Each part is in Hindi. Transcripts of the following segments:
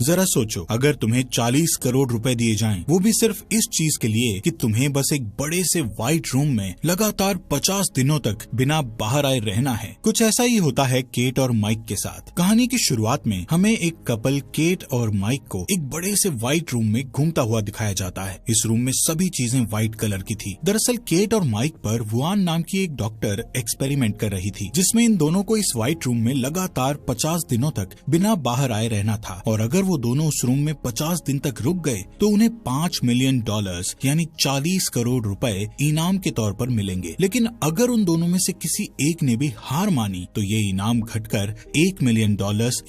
जरा सोचो, अगर तुम्हें 40 करोड़ रुपए दिए जाएं, वो भी सिर्फ इस चीज के लिए कि तुम्हें बस एक बड़े से व्हाइट रूम में लगातार 50 दिनों तक बिना बाहर आए रहना है। कुछ ऐसा ही होता है केट और माइक के साथ। कहानी की शुरुआत में हमें एक कपल केट और माइक को एक बड़े से व्हाइट रूम में घूमता हुआ दिखाया जाता है। इस रूम में सभी चीजें व्हाइट कलर की थी। दरअसल केट और माइक पर वुआन नाम की एक डॉक्टर एक्सपेरिमेंट कर रही थी, जिसमें इन दोनों को इस व्हाइट रूम में लगातार 50 दिनों तक बिना बाहर आए रहना था, और अगर वो दोनों उस रूम में 50 दिन तक रुक गए तो उन्हें $5 मिलियन यानी 40 करोड़ रुपए इनाम के तौर पर मिलेंगे। लेकिन अगर उन दोनों में से किसी एक ने भी हार मानी तो ये इनाम घटकर $1 मिलियन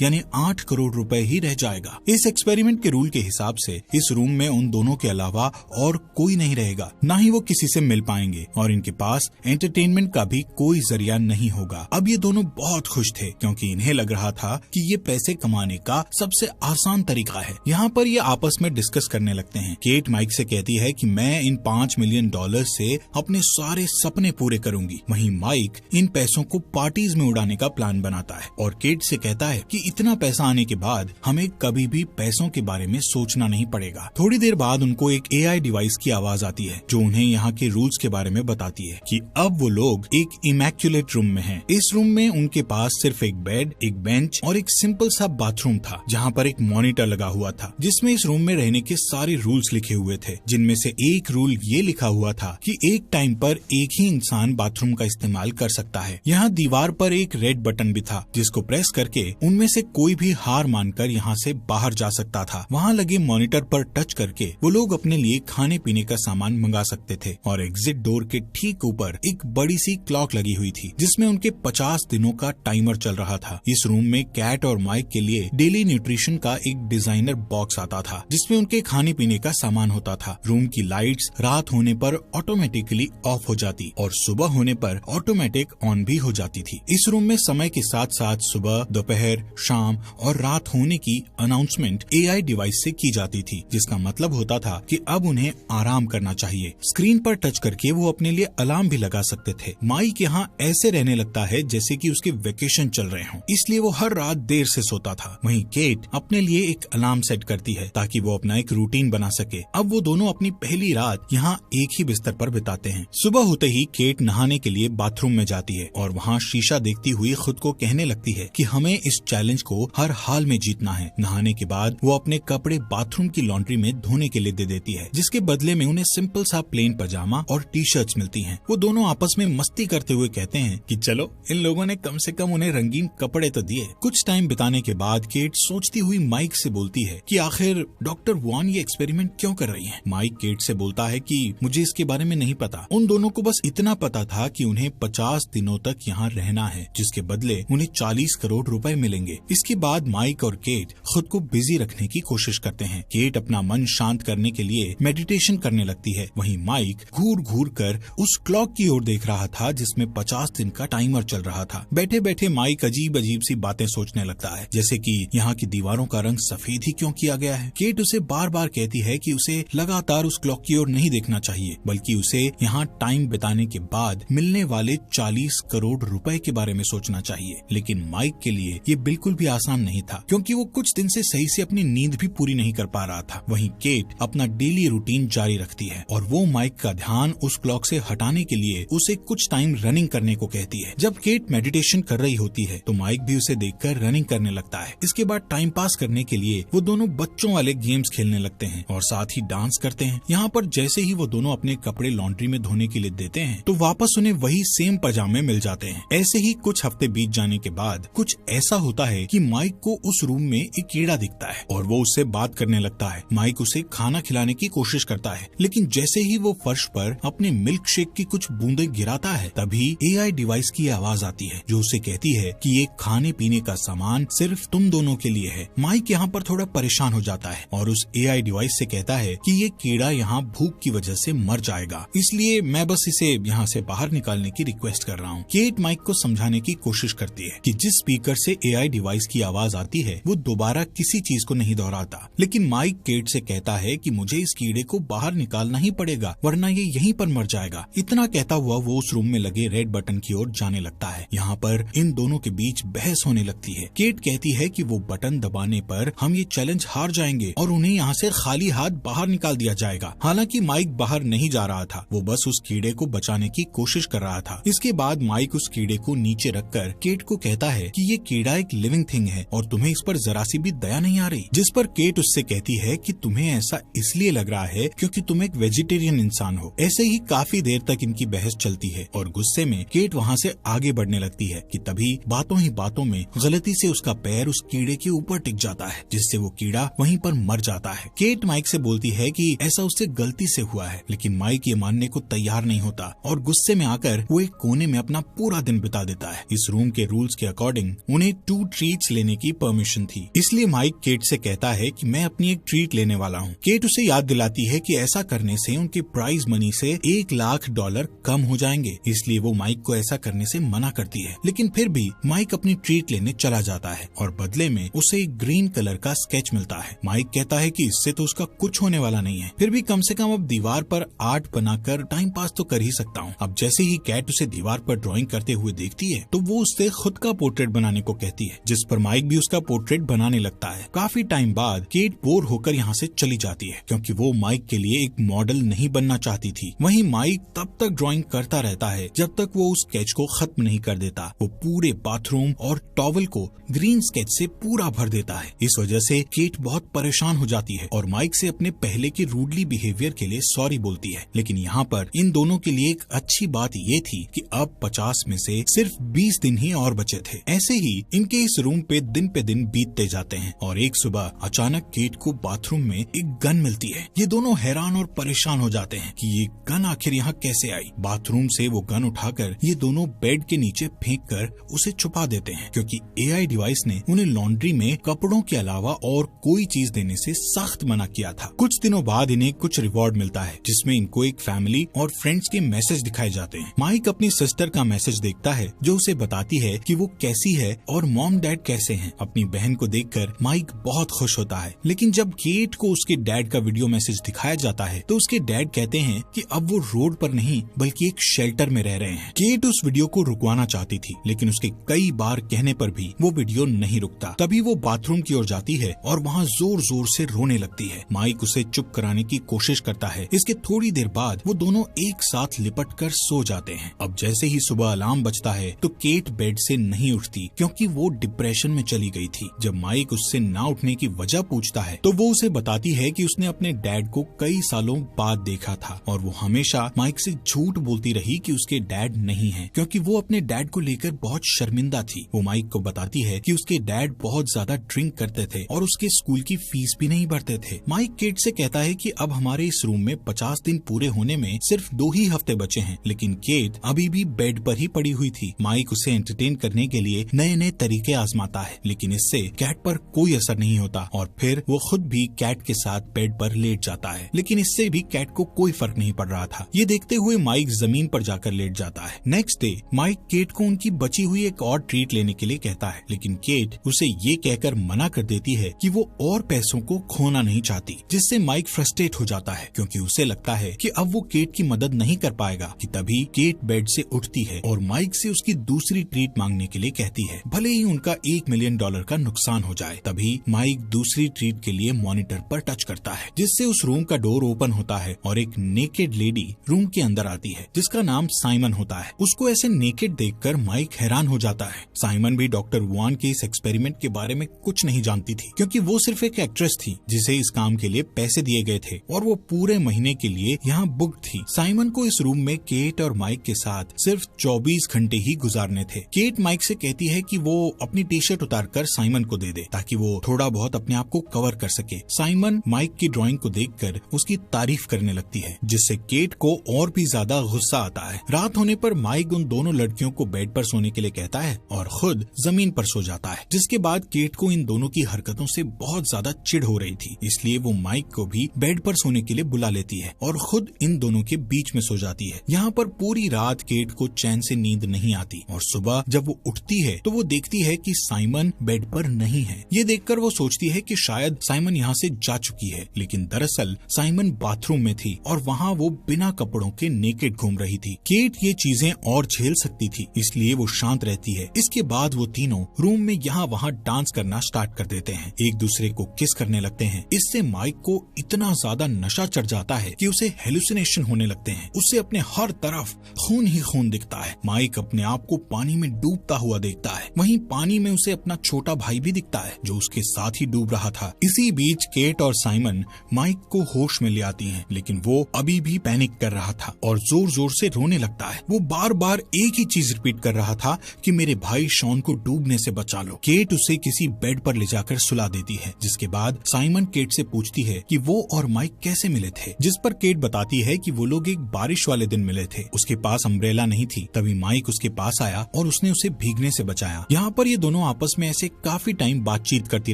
यानी 8 करोड़ रुपए ही रह जाएगा। इस एक्सपेरिमेंट के रूल के हिसाब से इस रूम में उन दोनों के अलावा और कोई नहीं रहेगा, न ही वो किसी से मिल पाएंगे, और इनके पास एंटरटेनमेंट का भी कोई जरिया नहीं होगा। अब ये दोनों बहुत खुश थे, क्योंकि इन्हें लग रहा था कि ये पैसे कमाने का सबसे आसान तरीका है। यहाँ पर ये आपस में डिस्कस करने लगते हैं। केट माइक से कहती है कि मैं इन $5 मिलियन से अपने सारे सपने पूरे करूंगी। वहीं माइक इन पैसों को पार्टीज में उड़ाने का प्लान बनाता है, और केट से कहता है कि इतना पैसा आने के बाद हमें कभी भी पैसों के बारे में सोचना नहीं पड़ेगा। थोड़ी देर बाद उनको एक AI डिवाइस की आवाज आती है, जो उन्हें यहाँ के रूल्स के बारे में बताती है कि अब वो लोग एक इमैक्युलेट रूम में हैं। इस रूम में उनके पास सिर्फ एक बेड, एक बेंच और एक सिंपल सा बाथरूम था, जहाँ पर एक मॉनिटर लगा हुआ था, जिसमें इस रूम में रहने के सारे रूल्स लिखे हुए थे, जिनमें से एक रूल ये लिखा हुआ था कि एक टाइम पर एक ही इंसान बाथरूम का इस्तेमाल कर सकता है। यहाँ दीवार पर एक रेड बटन भी था, जिसको प्रेस करके उनमें से कोई भी हार मानकर यहाँ से बाहर जा सकता था। वहाँ लगे मॉनिटर पर टच करके वो लोग अपने लिए खाने पीने का सामान मंगा सकते थे, और एग्जिट डोर के ठीक ऊपर एक बड़ी सी क्लॉक लगी हुई थी, जिसमें उनके 50 दिनों का टाइमर चल रहा था। इस रूम में कैट और माइक के लिए डेली न्यूट्रिशन का एक डिजाइनर बॉक्स आता था, जिसमें उनके खाने पीने का सामान होता था। रूम की लाइट्स रात होने पर ऑटोमेटिकली ऑफ हो जाती और सुबह होने पर ऑटोमेटिक ऑन भी हो जाती थी। इस रूम में समय के साथ साथ सुबह, दोपहर, शाम और रात होने की अनाउंसमेंट AI डिवाइस से की जाती थी, जिसका मतलब होता था कि अब उन्हें आराम करना चाहिए। स्क्रीन पर टच करके वो अपने लिए अलार्म भी लगा सकते थे। माइक यहाँ ऐसे रहने लगता है जैसे कि उसके वेकेशन चल रहे हों, इसलिए वो हर रात देर से सोता था। वहीं केट अपने लिए एक अलार्म सेट करती है ताकि वो अपना एक रूटीन बना सके। अब वो दोनों अपनी पहली रात यहाँ एक ही बिस्तर पर बिताते हैं। सुबह होते ही केट नहाने के लिए बाथरूम में जाती है, और वहाँ शीशा देखती हुई खुद को कहने लगती है कि हमें इस चैलेंज को हर हाल में जीतना है। नहाने के बाद वो अपने कपड़े बाथरूम की लॉन्ड्री में धोने के लिए दे देती है, जिसके बदले में उन्हें सिंपल सा प्लेन पजामा और टी-शर्ट्स मिलती हैं। वो दोनों आपस में मस्ती करते हुए कहते हैं कि चलो, इन लोगों ने कम से कम उन्हें रंगीन कपड़े तो दिए। कुछ टाइम बिताने के बाद केट सोचती हुई माइक से बोलती है कि आखिर डॉक्टर वुआन ये एक्सपेरिमेंट क्यों कर रही है। माइक केट से बोलता है कि मुझे इसके बारे में नहीं पता। उन दोनों को बस इतना पता था कि उन्हें 50 दिनों तक यहाँ रहना है, जिसके बदले उन्हें 40 करोड़ रुपए मिलेंगे। इसके बाद माइक और केट खुद को बिजी रखने की कोशिश करते हैं। केट अपना मन शांत करने के लिए मेडिटेशन करने लगती है। वहीं माइक घूर घूर कर उस क्लॉक की ओर देख रहा था, जिसमें 50 दिन का टाइमर चल रहा था। बैठे बैठे माइक अजीब अजीब सी बातें सोचने लगता है, जैसे कि यहाँ की दीवारों का रंग सफेद ही क्यों किया गया है। केट उसे बार बार कहती है कि उसे लगातार उस क्लॉक की ओर नहीं देखना चाहिए, बल्कि उसे यहाँ टाइम बिताने के बाद मिलने वाले 40 करोड़ रुपए के बारे में सोचना चाहिए। लेकिन माइक के लिए ये बिल्कुल भी आसान नहीं था, क्योंकि वो कुछ दिन से सही से अपनी नींद भी पूरी नहीं कर पा रहा था। वहीं केट अपना डेली रूटीन जारी रखती है, और वो माइक का ध्यान उस क्लॉक से हटाने के लिए उसे कुछ टाइम रनिंग करने को कहती है। जब केट मेडिटेशन कर रही होती है तो माइक भी उसे देखकर रनिंग करने लगता है। इसके बाद टाइम पास करने के लिए वो दोनों बच्चों वाले गेम्स खेलने लगते हैं और साथ ही डांस करते हैं। यहाँ पर जैसे ही वो दोनों अपने कपड़े लॉन्ड्री में धोने के लिए देते हैं तो वापस उन्हें वही सेम पजामे मिल जाते हैं। ऐसे ही कुछ हफ्ते बीत जाने के बाद कुछ ऐसा होता है कि माइक को उस रूम में एक कीड़ा दिखता है और वो उससे बात करने लगता है। माइक उसे खाना खिलाने की कोशिश करता है, लेकिन जैसे ही वो फर्श पर अपने मिल्क शेक की कुछ बूंदे गिराता है तभी AI डिवाइस की आवाज आती है, जो उसे कहती है कि ये खाने पीने का सामान सिर्फ तुम दोनों के लिए है। माइक यहाँ पर थोड़ा परेशान हो जाता है और उस AI डिवाइस से कहता है कि ये कीड़ा यहाँ भूख की वजह से मर जाएगा, इसलिए मैं बस इसे यहाँ से बाहर निकालने की रिक्वेस्ट कर रहा हूँ। केट माइक को समझाने की कोशिश करती है कि जिस स्पीकर से AI डिवाइस की आवाज आती है वो दोबारा किसी चीज को नहीं दोहराता, लेकिन माइक केट से कहता है कि मुझे इस कीड़े को बाहर निकालना ही पड़ेगा वरना ये यहीं पर मर जाएगा। इतना कहता हुआ वो उस रूम में लगे रेड बटन की ओर जाने लगता है। यहाँ पर इन दोनों के बीच बहस होने लगती है। केट कहती है कि वो बटन दबाने पर पर हम ये चैलेंज हार जाएंगे और उन्हें यहाँ से खाली हाथ बाहर निकाल दिया जाएगा। हालांकि माइक बाहर नहीं जा रहा था, वो बस उस कीड़े को बचाने की कोशिश कर रहा था। इसके बाद माइक उस कीड़े को नीचे रखकर केट को कहता है कि ये कीड़ा एक लिविंग थिंग है और तुम्हें इस पर जरा सी भी दया नहीं आ रही। जिस पर केट उससे कहती है कि तुम्हें ऐसा इसलिए लग रहा है क्योंकि तुम एक वेजिटेरियन इंसान हो। ऐसे ही काफी देर तक इनकी बहस चलती है और गुस्से में केट वहाँ से आगे बढ़ने लगती है कि तभी बातों ही बातों में गलती से उसका पैर उस कीड़े के ऊपर टिक जाता है, जिससे वो कीड़ा वहीं पर मर जाता है। केट माइक से बोलती है कि ऐसा उससे गलती से हुआ है, लेकिन माइक ये मानने को तैयार नहीं होता और गुस्से में आकर वो एक कोने में अपना पूरा दिन बिता देता है। इस रूम के रूल्स के अकॉर्डिंग उन्हें 2 ट्रीट्स लेने की परमिशन थी, इसलिए माइक केट से कहता है कि मैं अपनी एक ट्रीट लेने वाला हूँ। केट उसे याद दिलाती है कि ऐसा करने से उनके प्राइज मनी से $1,00,000 कम हो जाएंगे, इसलिए वो माइक को ऐसा करने से मना करती है। लेकिन फिर भी माइक अपनी ट्रीट लेने चला जाता है और बदले में उसे एक ग्रीन कलर का स्केच मिलता है। माइक कहता है कि इससे तो उसका कुछ होने वाला नहीं है, फिर भी कम से कम अब दीवार पर आर्ट बनाकर टाइम पास तो कर ही सकता हूँ। अब जैसे ही कैट उसे दीवार पर ड्राइंग करते हुए देखती है तो वो उससे खुद का पोर्ट्रेट बनाने को कहती है, जिस पर माइक भी उसका पोर्ट्रेट बनाने लगता है। काफी टाइम बाद केट बोर होकर यहाँ से चली जाती है क्योंकि वो माइक के लिए एक मॉडल नहीं बनना चाहती थी। वहीं माइक तब तक ड्राइंग करता रहता है जब तक वो उस स्केच को खत्म नहीं कर देता। वो पूरे बाथरूम और टॉवल को ग्रीन स्केच से पूरा भर देता है। इस वजह से केट बहुत परेशान हो जाती है और माइक से अपने पहले के रूडली बिहेवियर के लिए सॉरी बोलती है। लेकिन यहाँ पर इन दोनों के लिए एक अच्छी बात ये थी कि अब 50 में से सिर्फ 20 दिन ही और बचे थे। ऐसे ही इनके इस रूम पे दिन बीतते जाते हैं और एक सुबह अचानक केट को बाथरूम में एक गन मिलती है। ये दोनों हैरान और परेशान हो जाते हैं कि ये गन आखिर यहाँ कैसे आई। बाथरूम से वो गन उठाकर ये दोनों बेड के नीचे फेंक कर उसे छुपा देते हैं क्योंकि AI डिवाइस ने उन्हें लॉन्ड्री में कपड़ों के अलावा और कोई चीज देने से सख्त मना किया था। कुछ दिनों बाद इन्हें कुछ रिवॉर्ड मिलता है जिसमें इनको एक फैमिली और फ्रेंड्स के मैसेज दिखाए जाते हैं। माइक अपनी सिस्टर का मैसेज देखता है जो उसे बताती है कि वो कैसी है और मॉम डैड कैसे हैं। अपनी बहन को देखकर माइक बहुत खुश होता है, लेकिन जब केट को उसके डैड का वीडियो मैसेज दिखाया जाता है तो उसके डैड कहते हैं कि अब वो रोड पर नहीं बल्कि एक शेल्टर में रह रहे हैं। केट उस वीडियो को रुकवाना चाहती थी, लेकिन उसके कई बार कहने पर भी वो वीडियो नहीं रुकता। तभी वो बाथरूम की ओर जाती है और वहाँ जोर जोर से रोने लगती है। माइक उसे चुप कराने की कोशिश करता है। इसके थोड़ी देर बाद वो दोनों एक साथ लिपट कर सो जाते हैं। अब जैसे ही सुबह अलार्म बजता है तो केट बेड से नहीं उठती क्योंकि वो डिप्रेशन में चली गई थी। जब माइक उससे ना उठने की वजह पूछता है तो वो उसे बताती है कि उसने अपने डैड को कई सालों बाद देखा था और वो हमेशा माइक से झूठ बोलती रही कि उसके डैड नहीं है क्योंकि वो अपने डैड को लेकर बहुत शर्मिंदा थी। वो माइक को बताती है कि उसके डैड बहुत ज्यादा ड्रिंक करते थे और उसके स्कूल की फीस भी नहीं भरते थे। माइक केट से कहता है कि अब हमारे इस रूम में 50 दिन पूरे होने में सिर्फ 2 ही हफ्ते बचे हैं, लेकिन केट अभी भी बेड पर ही पड़ी हुई थी। माइक उसे एंटरटेन करने के लिए नए नए तरीके आजमाता है, लेकिन इससे कैट पर कोई असर नहीं होता और फिर वो खुद भी कैट के साथ बेड पर लेट जाता है, लेकिन इससे भी कैट को कोई फर्क नहीं पड़ रहा था। ये देखते हुए माइक जमीन पर जाकर लेट जाता है। नेक्स्ट डे माइक केट को उनकी बची हुई एक और ट्रीट लेने के लिए कहता है, लेकिन केट उसे ये कहकर मना कर देती है कि वो और पैसों को खोना नहीं चाहती, जिससे माइक फ्रस्ट्रेट हो जाता है क्योंकि उसे लगता है कि अब वो केट की मदद नहीं कर पाएगा। कि तभी केट बेड से उठती है और माइक से उसकी दूसरी ट्रीट मांगने के लिए कहती है, भले ही उनका $1 मिलियन का नुकसान हो जाए। तभी माइक दूसरी ट्रीट के लिए मॉनिटर पर टच करता है, जिससे उस रूम का डोर ओपन होता है और एक नेकेड लेडी रूम के अंदर आती है जिसका नाम साइमन होता है। उसको ऐसे नेकेड देखकर माइक हैरान हो जाता है। साइमन भी डॉक्टर वुआन के इस एक्सपेरिमेंट के बारे में कुछ नहीं जानती थी क्योंकि वो सिर्फ एक एक्ट्रेस थी जिसे इस काम के लिए पैसे दिए गए थे और वो पूरे महीने के लिए यहाँ बुक थी। साइमन को इस रूम में केट और माइक के साथ सिर्फ 24 घंटे ही गुजारने थे। केट माइक से कहती है कि वो अपनी टी शर्ट उतारकर साइमन को दे दे ताकि वो थोड़ा बहुत अपने आप को कवर कर सके। साइमन माइक की ड्राइंग को देखकर उसकी तारीफ करने लगती है, जिससे केट को और भी ज्यादा गुस्सा आता है। रात होने पर माइक उन दोनों लड़कियों को बेड पर सोने के लिए कहता है और खुद जमीन पर सो जाता है, जिसके बाद केट को इन दोनों की हरकतों से बहुत ज्यादा चिढ़ हो रही थी, इसलिए वो माइक को भी बेड पर सोने के लिए बुला लेती है और खुद इन दोनों के बीच में सो जाती है। यहाँ पर पूरी रात केट को चैन से नींद नहीं आती और सुबह जब वो उठती है तो वो देखती है कि साइमन बेड पर नहीं है। ये देखकर वो सोचती है कि शायद साइमन यहाँ से जा चुकी है, लेकिन दरअसल साइमन बाथरूम में थी और वहाँ वो बिना कपड़ों के नेकेड घूम रही थी। केट ये चीजें और झेल सकती थी, इसलिए वो शांत रहती है। इसके बाद वो तीनों रूम में यहाँ वहाँ डांस करना स्टार्ट करते देते हैं, एक दूसरे को किस करने लगते हैं। इससे माइक को इतना ज्यादा नशा चढ़ जाता है कि उसे हेलुसिनेशन होने लगते हैं। उसे अपने हर तरफ खून ही खून दिखता है। माइक अपने आप को पानी में डूबता हुआ देखता है। वहीं पानी में उसे अपना छोटा भाई भी दिखता है जो उसके साथ ही डूब रहा था। इसी बीच केट और साइमन माइक को होश में ले आती हैं, लेकिन वो अभी भी पैनिक कर रहा था और जोर जोर से रोने लगता है। वो बार बार एक ही चीज रिपीट कर रहा था कि मेरे भाई शॉन को डूबने से बचा लो। केट उसे किसी बेड पर ले जाकर सुला देती है, जिसके बाद साइमन केट से पूछती है कि वो और माइक कैसे मिले थे, जिस पर केट बताती है कि वो लोग एक बारिश वाले दिन मिले थे। उसके पास अम्ब्रेला नहीं थी, तभी माइक उसके पास आया और उसने उसे भीगने से बचाया। यहाँ पर ये दोनों आपस में ऐसे काफी टाइम बातचीत करती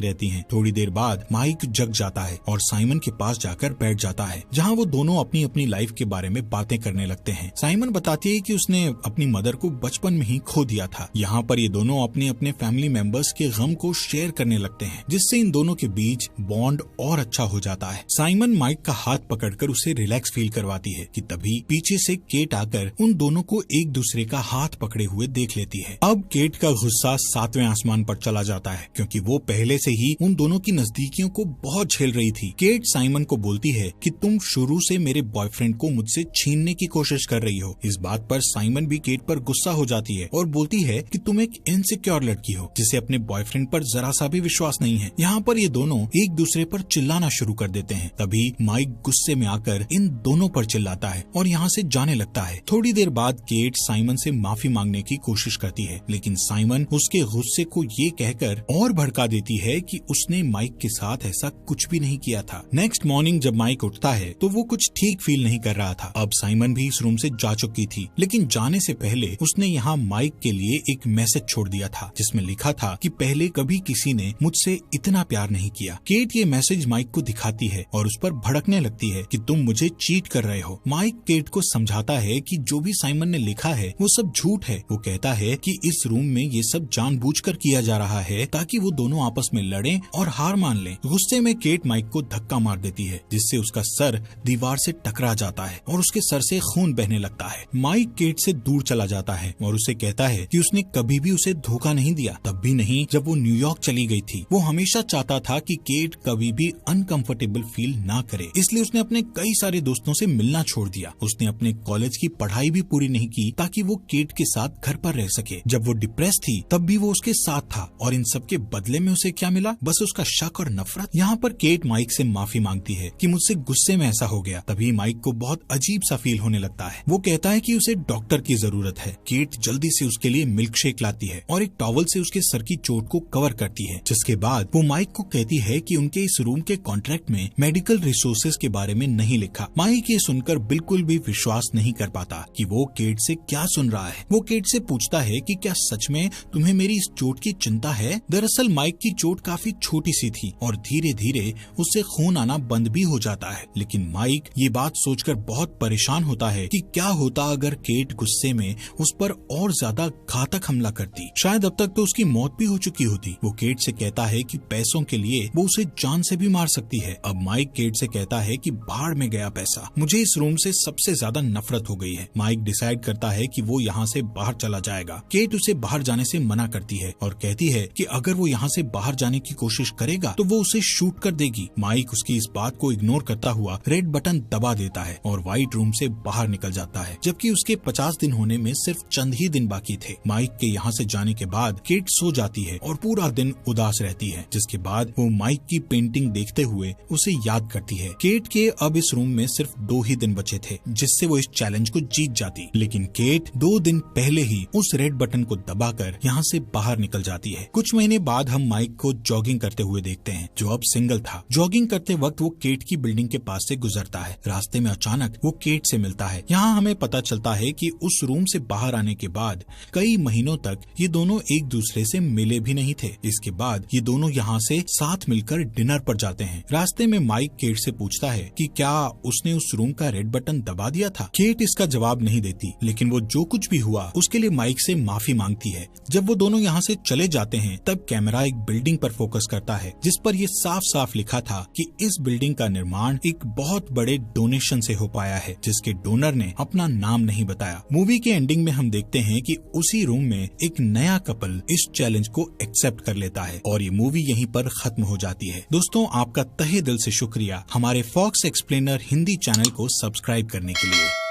रहती हैं। थोड़ी देर बाद माइक जग जाता है और साइमन के पास जाकर बैठ जाता है, जहाँ वो दोनों अपनी अपनी लाइफ के बारे में बातें करने लगते हैं। साइमन बताती है कि उसने अपनी मदर को बचपन में ही खो दिया था। यहाँ पर ये दोनों अपने अपने फैमिली मेंबर्स के गम को शेयर करने लगते हैं, जिससे इन दोनों के बीच बॉन्ड और अच्छा हो जाता है। साइमन माइक का हाथ पकड़कर उसे रिलैक्स फील करवाती है कि तभी पीछे से केट आकर उन दोनों को एक दूसरे का हाथ पकड़े हुए देख लेती है। अब केट का गुस्सा 7वें आसमान पर चला जाता है, क्योंकि वो पहले से ही उन दोनों की नजदीकियों को बहुत झेल रही थी। केट साइमन को बोलती है कि तुम शुरू से मेरे बॉयफ्रेंड को मुझसे छीनने की कोशिश कर रही हो। इस बात पर साइमन भी केट पर गुस्सा हो जाती है और बोलती है कि तुम एक इनसिक्योर लड़की हो जिसे अपने बॉयफ्रेंड पर जरा सा भी विश्वास नहीं है। यहाँ पर ये दोनों एक दूसरे पर चिल्लाना शुरू कर देते हैं। तभी माइक गुस्से में आकर इन दोनों पर चिल्लाता है और यहाँ से जाने लगता है। थोड़ी देर बाद केट साइमन से माफी मांगने की कोशिश करती है, लेकिन साइमन उसके गुस्से को ये कहकर और भड़का देती है कि उसने माइक के साथ ऐसा कुछ भी नहीं किया था। नेक्स्ट मॉर्निंग जब माइक उठता है तो वो कुछ ठीक फील नहीं कर रहा था। अब साइमन भी इस रूम से जा चुकी थी, लेकिन जाने से पहले उसने यहाँ माइक के लिए एक मैसेज छोड़ दिया था, जिसमें लिखा था कि पहले कभी किसी ने मुझसे इतना प्यार नहीं किया। केट ये मैसेज माइक को दिखाती है और उस पर भड़कने लगती है कि तुम मुझे चीट कर रहे हो। माइक केट को समझाता है कि जो भी साइमन ने लिखा है वो सब झूठ है। वो कहता है कि इस रूम में ये सब जानबूझकर किया जा रहा है ताकि वो दोनों आपस में लड़ें और हार मान लें। गुस्से में केट माइक को धक्का मार देती है, जिससे उसका सर दीवार से टकरा जाता है और उसके सर से खून बहने लगता है। माइक केट से दूर चला जाता है और उसे कहता है कि उसने कभी भी उसे धोखा नहीं दिया, तब भी नहीं जब वो न्यूयॉर्क चली गई थी। वो हमेशा चाहता था कि केट कभी भी अनकंफर्टेबल फील ना करे, इसलिए उसने अपने कई सारे दोस्तों से मिलना छोड़ दिया। उसने अपने कॉलेज की पढ़ाई भी पूरी नहीं की ताकि वो केट के साथ घर पर रह सके। जब वो डिप्रेस थी तब भी वो उसके साथ था और इन सब के बदले में उसे क्या मिला? बस उसका शक और नफरत। यहाँ पर केट माइक से माफी मांगती है कि मुझसे गुस्से में ऐसा हो गया। तभी माइक को बहुत अजीब सा फील होने लगता है। वो कहता है कि उसे डॉक्टर की जरूरत है। केट जल्दी से उसके लिए मिल्क शेक लाती है और एक टॉवल से उसके सर की चोट को कवर करती है, जिसके बाद वो माइक को कहती है कि उनके इस रूम के कॉन्ट्रैक्ट में मेडिकल रिसोर्सेज के बारे में नहीं लिखा। माइक ये सुनकर बिल्कुल भी विश्वास नहीं कर पाता कि वो केट से क्या सुन रहा है। वो केट से पूछता है कि क्या सच में तुम्हें मेरी इस चोट की चिंता है? दरअसल माइक की चोट काफी छोटी सी थी और धीरे धीरे उससे खून आना बंद भी हो जाता है, लेकिन माइक ये बात सोचकर बहुत परेशान होता है कि क्या होता अगर केट गुस्से में उस पर और ज्यादा घातक हमला करती। शायद अब तक तो उसकी मौत भी हो चुकी होती। वो केट से कहता है कि पैसों के लिए वो उसे जान से भी मार सकती है। अब माइक केट से कहता है कि भाड़ में गया पैसा, मुझे इस रूम से सबसे ज्यादा नफरत हो गई है। माइक डिसाइड करता है कि वो यहाँ से बाहर चला जाएगा। केट उसे बाहर जाने से मना करती है और कहती है कि अगर वो यहाँ से बाहर जाने की कोशिश करेगा तो वो उसे शूट कर देगी। माइक उसकी इस बात को इग्नोर करता हुआ रेड बटन दबा देता है और व्हाइट रूम से बाहर निकल जाता है, जबकि उसके 50 दिन होने में सिर्फ चंद ही दिन बाकी थे। माइक के यहाँ से जाने के बाद केट सो जाती है और पूरा दिन उदास रहती है, जिसके बाद वो माइक की पेंटिंग देखते हुए उसे याद करती है। केट के अब इस रूम में सिर्फ 2 ही दिन बचे थे जिससे वो इस चैलेंज को जीत जाती, लेकिन केट 2 दिन पहले ही उस रेड बटन को दबाकर यहाँ से बाहर निकल जाती है। कुछ महीने बाद हम माइक को जॉगिंग करते हुए देखते हैं, जो अब सिंगल था। जॉगिंग करते वक्त वो केट की बिल्डिंग के पास से गुजरता है। रास्ते में अचानक वो केट से मिलता है। यहाँ हमें पता चलता है कि उस रूम से बाहर आने के बाद कई महीनों तक ये दोनों एक दूसरे से मिले भी नहीं थे। इसके बाद ये दोनों यहाँ से साथ मिलकर डिनर पर जाते हैं। रास्ते में माइक केट से पूछता है कि क्या उसने उस रूम का रेड बटन दबा दिया था। केट इसका जवाब नहीं देती, लेकिन वो जो कुछ भी हुआ उसके लिए माइक से माफी मांगती है। जब वो दोनों यहाँ से चले जाते हैं तब कैमरा एक बिल्डिंग पर फोकस करता है, जिस पर ये साफ साफ लिखा था कि इस बिल्डिंग का निर्माण एक बहुत बड़े डोनेशन से हो पाया है, जिसके डोनर ने अपना नाम नहीं बताया। मूवी के एंडिंग में हम देखते हैं कि उसी रूम में एक नया कपल इस चैलेंज को एक्सेप्ट कर लेता है और ये मूवी यहीं पर खत्म हो जाती है। दोस्तों, आपका तहे दिल से शुक्रिया हमारे फॉक्स एक्सप्लेनर हिंदी चैनल को सब्सक्राइब करने के लिए।